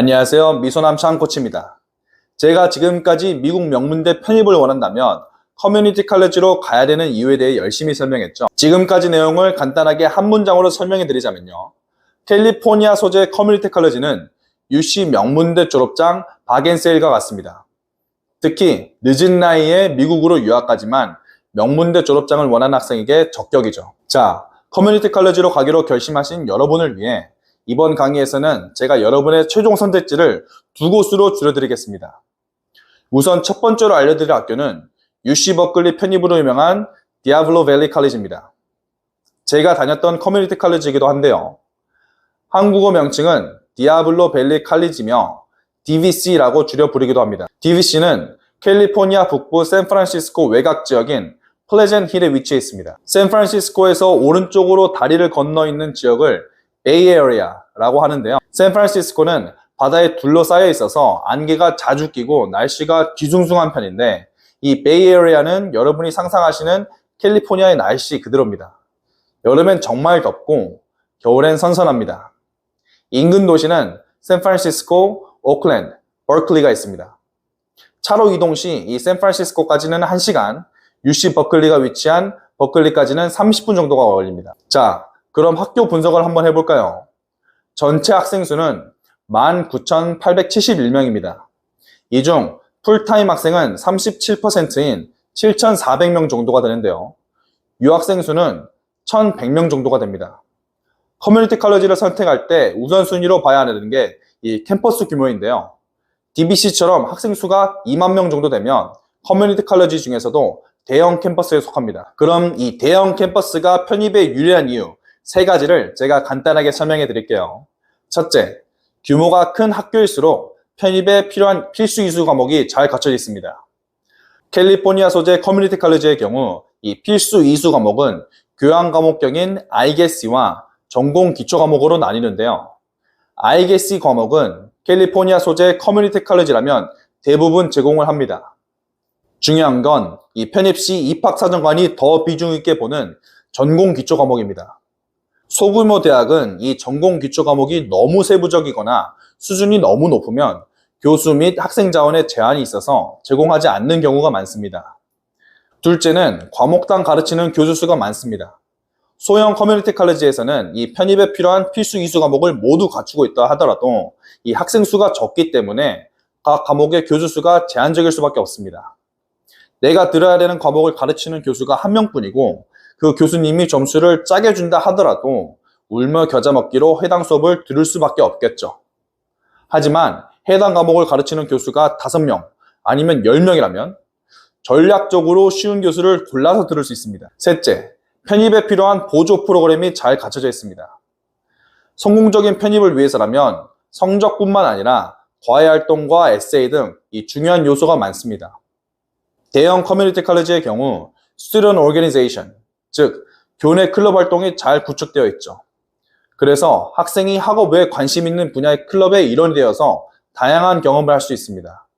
안녕하세요. 미소남 장 코치입니다. 제가 지금까지 미국 명문대 편입을 원한다면 커뮤니티 칼리지로 가야 되는 이유에 대해 열심히 설명했죠. 지금까지 내용을 간단하게 한 문장으로 설명해 드리자면요. 캘리포니아 소재 커뮤니티 칼리지는 UC 명문대 졸업장 박앤세일과 같습니다. 특히 늦은 나이에 미국으로 유학까지만 명문대 졸업장을 원하는 학생에게 적격이죠. 자, 커뮤니티 칼리지로 가기로 결심하신 여러분을 위해 이번 강의에서는 제가 여러분의 최종 선택지를 두 곳으로 줄여드리겠습니다. 우선 첫 번째로 알려드릴 학교는 UC 버클리 편입으로 유명한 디아블로 밸리 칼리지입니다. 제가 다녔던 커뮤니티 칼리지이기도 한데요. 한국어 명칭은 디아블로 밸리 칼리지며 DVC라고 줄여 부르기도 합니다. DVC는 캘리포니아 북부 샌프란시스코 외곽 지역인 플레젠트 힐에 위치해 있습니다. 샌프란시스코에서 오른쪽으로 다리를 건너 있는 지역을 베이 에리아라고 하는데요. 샌프란시스코는 바다에 둘러싸여 있어서 안개가 자주 끼고 날씨가 뒤숭숭한 편인데 이 베이 에리아는 여러분이 상상하시는 캘리포니아의 날씨 그대로입니다. 여름엔 정말 덥고 겨울엔 선선합니다. 인근 도시는 샌프란시스코, 오클랜드, 버클리가 있습니다. 차로 이동 시 이 샌프란시스코까지는 1시간, UC 버클리가 위치한 버클리까지는 30분 정도가 걸립니다. 자, 그럼 학교 분석을 한번 해볼까요? 전체 학생 수는 19,871명입니다. 이 중 풀타임 학생은 37%인 7,400명 정도가 되는데요. 유학생 수는 1,100명 정도가 됩니다. 커뮤니티 칼리지를 선택할 때 우선순위로 봐야 하는 게 이 캠퍼스 규모인데요. DBC처럼 학생 수가 2만 명 정도 되면 커뮤니티 칼리지 중에서도 대형 캠퍼스에 속합니다. 그럼 이 대형 캠퍼스가 편입에 유리한 이유 3가지를 제가 간단하게 설명해 드릴게요. 첫째, 규모가 큰 학교일수록 편입에 필요한 필수 이수 과목이 잘 갖춰져 있습니다. 캘리포니아 소재 커뮤니티 칼리지의 경우 이 필수 이수 과목은 교양 과목격인 IGC와 전공 기초 과목으로 나뉘는데요. IGC 과목은 캘리포니아 소재 커뮤니티 칼리지라면 대부분 제공을 합니다. 중요한 건 이 편입 시 입학사정관이 더 비중 있게 보는 전공 기초 과목입니다. 소규모 대학은 이 전공 기초 과목이 너무 세부적이거나 수준이 너무 높으면 교수 및 학생 자원에 제한이 있어서 제공하지 않는 경우가 많습니다. 둘째는 과목당 가르치는 교수 수가 많습니다. 소형 커뮤니티 칼리지에서는 이 편입에 필요한 필수 이수 과목을 모두 갖추고 있다 하더라도 이 학생 수가 적기 때문에 각 과목의 교수 수가 제한적일 수밖에 없습니다. 내가 들어야 되는 과목을 가르치는 교수가 1명뿐이고 그 교수님이 점수를 짜게 준다 하더라도 울며 겨자 먹기로 해당 수업을 들을 수밖에 없겠죠. 하지만 해당 과목을 가르치는 교수가 5명 아니면 10명이라면 전략적으로 쉬운 교수를 골라서 들을 수 있습니다. 셋째, 편입에 필요한 보조 프로그램이 잘 갖춰져 있습니다. 성공적인 편입을 위해서라면 성적뿐만 아니라 과외활동과 에세이 등 이 중요한 요소가 많습니다. 대형 커뮤니티 칼리지의 경우 Student Organization, 즉 교내 클럽 활동이 잘 구축되어 있죠. 그래서 학생이 학업 외에 관심 있는 분야의 클럽의 일원이 되어서 다양한 경험을 할 수 있습니다.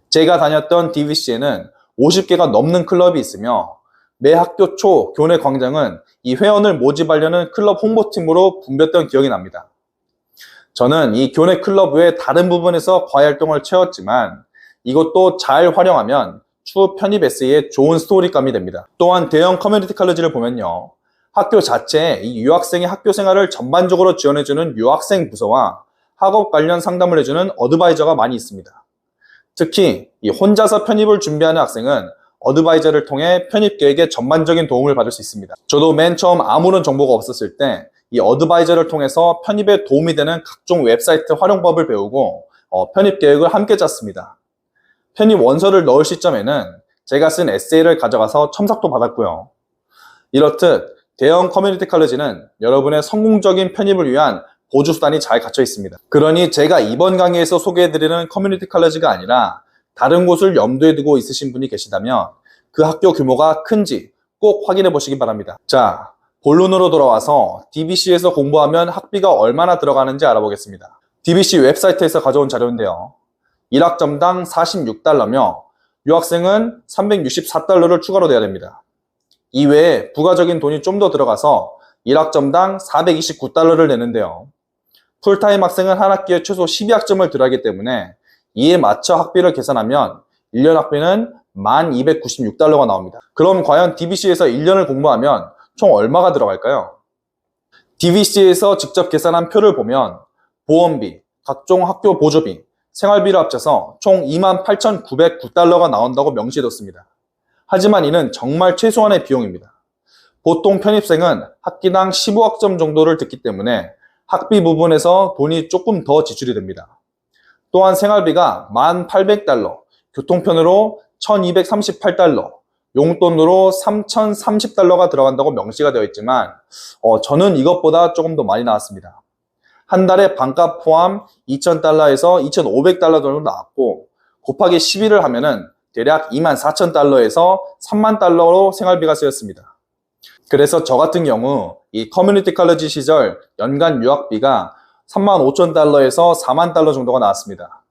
제가 다녔던 DVC에는 50개가 넘는 클럽이 있으며 매 학교 초 교내 광장은 이 회원을 모집하려는 클럽 홍보팀으로 붐볐던 기억이 납니다. 저는 이 교내 클럽 외에 다른 부분에서 과외활동을 채웠지만 이것도 잘 활용하면 추후 편입 에세이에 좋은 스토리감이 됩니다. 또한 대형 커뮤니티 칼리지를 보면요. 학교 자체에 이 유학생의 학교 생활을 전반적으로 지원해주는 유학생 부서와 학업 관련 상담을 해주는 어드바이저가 많이 있습니다. 특히 이 혼자서 편입을 준비하는 학생은 어드바이저를 통해 편입 계획에 전반적인 도움을 받을 수 있습니다. 저도 맨 처음 아무런 정보가 없었을 때 이 어드바이저를 통해서 편입에 도움이 되는 각종 웹사이트 활용법을 배우고 편입 계획을 함께 짰습니다. 편입 원서를 넣을 시점에는 제가 쓴 에세이를 가져가서 첨삭도 받았고요. 이렇듯 대형 커뮤니티 칼리지는 여러분의 성공적인 편입을 위한 보조수단이 잘 갖춰 있습니다. 그러니 제가 이번 강의에서 소개해드리는 커뮤니티 칼리지가 아니라 다른 곳을 염두에 두고 있으신 분이 계시다면 그 학교 규모가 큰지 꼭 확인해 보시기 바랍니다. 자, 본론으로 돌아와서 DBC에서 공부하면 학비가 얼마나 들어가는지 알아보겠습니다. DBC 웹사이트에서 가져온 자료인데요. 1학점당 46달러며 유학생은 364달러를 추가로 내야 됩니다. 이외에 부가적인 돈이 좀 더 들어가서 1학점당 429달러를 내는데요. 풀타임 학생은 한 학기에 최소 12학점을 들어야 하기 때문에 이에 맞춰 학비를 계산하면 1년 학비는 1296달러가 나옵니다. 그럼 과연 DVC에서 1년을 공부하면 총 얼마가 들어갈까요? DVC에서 직접 계산한 표를 보면 보험비, 각종 학교 보조비, 생활비를 합쳐서 총 28,909달러가 나온다고 명시해뒀습니다. 하지만 이는 정말 최소한의 비용입니다. 보통 편입생은 학기당 15학점 정도를 듣기 때문에 학비 부분에서 돈이 조금 더 지출이 됩니다. 또한 생활비가 1,800달러, 교통편으로 1,238달러, 용돈으로 3,030달러가 들어간다고 명시가 되어 있지만 저는 이것보다 조금 더 많이 나왔습니다. 한 달에 반값 포함 2,000달러에서 2,500달러 정도 나왔고 곱하기 12를 하면은 대략 24,000달러에서 30,000달러로 생활비가 쓰였습니다. 그래서 저 같은 경우 이 커뮤니티 칼리지 시절 연간 유학비가 35,000달러에서 40,000달러 정도가 나왔습니다.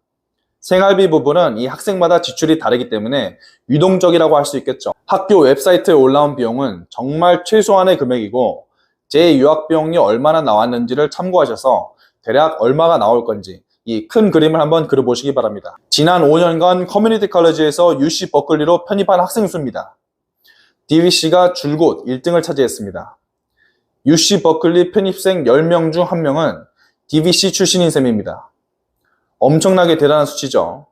생활비 부분은 이 학생마다 지출이 다르기 때문에 유동적이라고 할 수 있겠죠. 학교 웹사이트에 올라온 비용은 정말 최소한의 금액이고 제 유학비용이 얼마나 나왔는지를 참고하셔서 대략 얼마가 나올 건지 이 큰 그림을 한번 그려보시기 바랍니다. 지난 5년간 커뮤니티 칼리지에서 UC 버클리로 편입한 학생 수입니다. DVC가 줄곧 1등을 차지했습니다. UC 버클리 편입생 10명 중 1명은 DVC 출신인 셈입니다. 엄청나게 대단한 수치죠.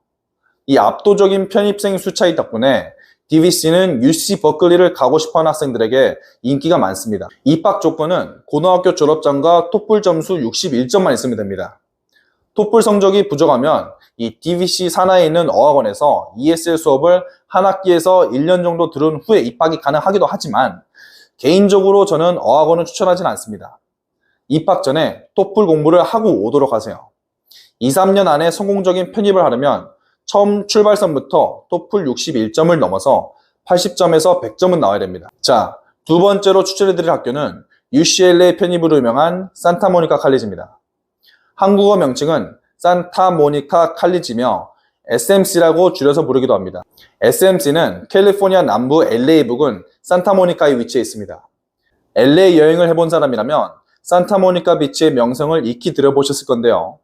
이 압도적인 편입생 수 차이 덕분에 DVC는 UC 버클리를 가고 싶어하는 학생들에게 인기가 많습니다. 입학 조건은 고등학교 졸업장과 토플 점수 61점만 있으면 됩니다. 토플 성적이 부족하면 이 DVC 산하에 있는 어학원에서 ESL 수업을 한 학기에서 1년 정도 들은 후에 입학이 가능하기도 하지만 개인적으로 저는 어학원을 추천하진 않습니다. 입학 전에 토플 공부를 하고 오도록 하세요. 2, 3년 안에 성공적인 편입을 하려면 처음 출발선부터 토플 61점을 넘어서 80점에서 100점은 나와야 됩니다. 자, 두 번째로 추천해드릴 학교는 UCLA 편입으로 유명한 산타모니카 칼리지입니다. 한국어 명칭은 산타모니카 칼리지며 SMC라고 줄여서 부르기도 합니다. SMC는 캘리포니아 남부 LA 부근 산타모니카에 위치해 있습니다. LA 여행을 해본 사람이라면 산타모니카 비치의 명성을 익히 들어보셨을 건데요.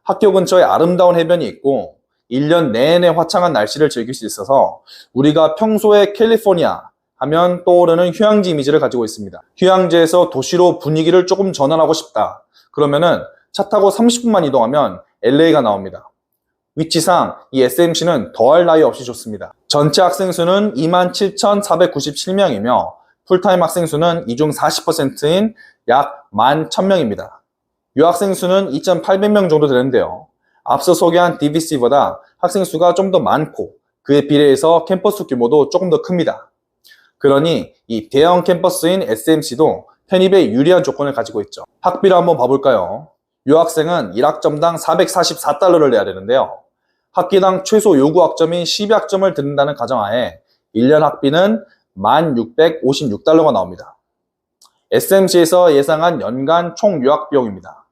학교 근처에 아름다운 해변이 있고 1년 내내 화창한 날씨를 즐길 수 있어서 우리가 평소에 캘리포니아 하면 떠오르는 휴양지 이미지를 가지고 있습니다. 휴양지에서 도시로 분위기를 조금 전환하고 싶다. 그러면은 차 타고 30분만 이동하면 LA가 나옵니다. 위치상 이 SMC는 더할 나위 없이 좋습니다. 전체 학생 수는 27,497명이며 풀타임 학생 수는 이 중 40%인 약 11,000명입니다. 유학생 수는 2,800명 정도 되는데요. 앞서 소개한 DVC보다 학생 수가 좀 더 많고 그에 비례해서 캠퍼스 규모도 조금 더 큽니다. 그러니 이 대형 캠퍼스인 SMC도 편입에 유리한 조건을 가지고 있죠. 학비를 한번 봐볼까요? 유학생은 1학점당 444달러를 내야 되는데요. 학기당 최소 요구 학점인 12학점을 듣는다는 가정하에 1년 학비는 1,656달러가 나옵니다. SMC에서 예상한 연간 총 유학 비용입니다.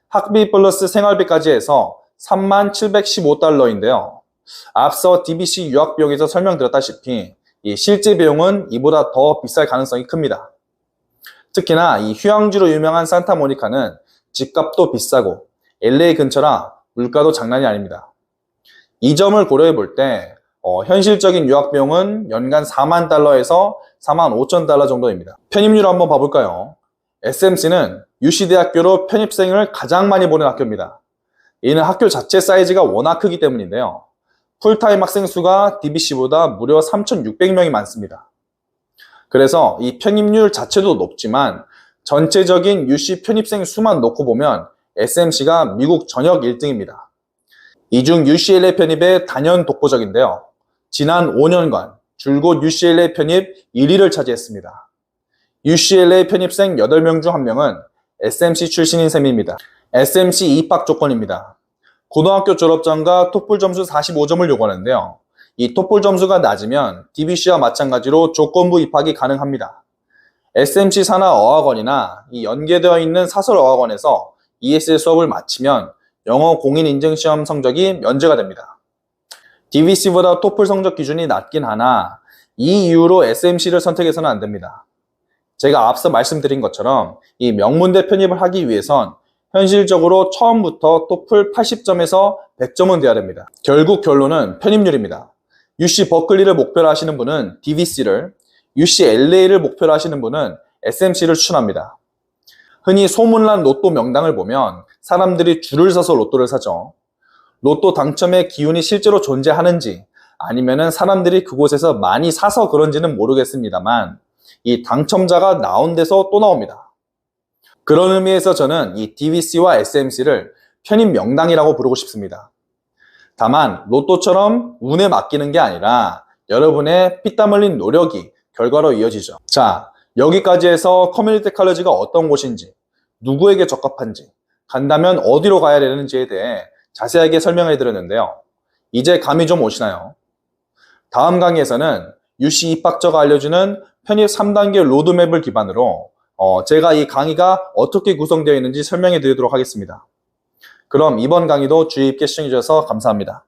학비 플러스 생활비까지 해서 3715달러인데요. 앞서 DVC 유학 비용에서 설명드렸다시피 이 실제 비용은 이보다 더 비쌀 가능성이 큽니다. 특히나 이 휴양지로 유명한 산타모니카는 집값도 비싸고 LA 근처라 물가도 장난이 아닙니다. 이 점을 고려해 볼 때 현실적인 유학 비용은 연간 4만 달러에서 4만 5천 달러 정도입니다. 편입률을 한번 봐볼까요? SMC는 UC대학교로 편입생을 가장 많이 보낸 학교입니다. 이는 학교 자체 사이즈가 워낙 크기 때문인데요. 풀타임 학생 수가 DVC보다 무려 3,600명이 많습니다. 그래서 이 편입률 자체도 높지만 전체적인 UC 편입생 수만 놓고 보면 SMC가 미국 전역 1등입니다. 이 중 UCLA 편입의 단연 독보적인데요. 지난 5년간 줄곧 UCLA 편입 1위를 차지했습니다. UCLA 편입생 8명 중 1명은 SMC 출신인 셈입니다. SMC 입학 조건입니다. 고등학교 졸업장과 토플 점수 45점을 요구하는데요. 이 토플 점수가 낮으면 DVC와 마찬가지로 조건부 입학이 가능합니다. SMC 산하 어학원이나 이 연계되어 있는 사설 어학원에서 ESL 수업을 마치면 영어 공인 인증 시험 성적이 면제가 됩니다. DVC보다 토플 성적 기준이 낮긴 하나 이 이유로 SMC를 선택해서는 안 됩니다. 제가 앞서 말씀드린 것처럼 이 명문대 편입을 하기 위해선 현실적으로 처음부터 토플 80점에서 100점은 돼야 됩니다. 결국 결론은 편입률입니다. UC 버클리를 목표로 하시는 분은 DVC를, UC LA를 목표로 하시는 분은 SMC를 추천합니다. 흔히 소문난 로또 명당을 보면 사람들이 줄을 서서 로또를 사죠. 로또 당첨의 기운이 실제로 존재하는지 아니면은 사람들이 그곳에서 많이 사서 그런지는 모르겠습니다만 이 당첨자가 나온 데서 또 나옵니다. 그런 의미에서 저는 이 DVC와 SMC를 편입 명당이라고 부르고 싶습니다. 다만 로또처럼 운에 맡기는 게 아니라 여러분의 피땀 흘린 노력이 결과로 이어지죠. 자, 여기까지 해서 커뮤니티 칼러지가 어떤 곳인지, 누구에게 적합한지, 간다면 어디로 가야 되는지에 대해 자세하게 설명해 드렸는데요. 이제 감이 좀 오시나요? 다음 강의에서는 UC 입학처가 알려주는 편입 3단계 로드맵을 기반으로 제가 이 강의가 어떻게 구성되어 있는지 설명해 드리도록 하겠습니다. 그럼 이번 강의도 주의 깊게 시청해 주셔서 감사합니다.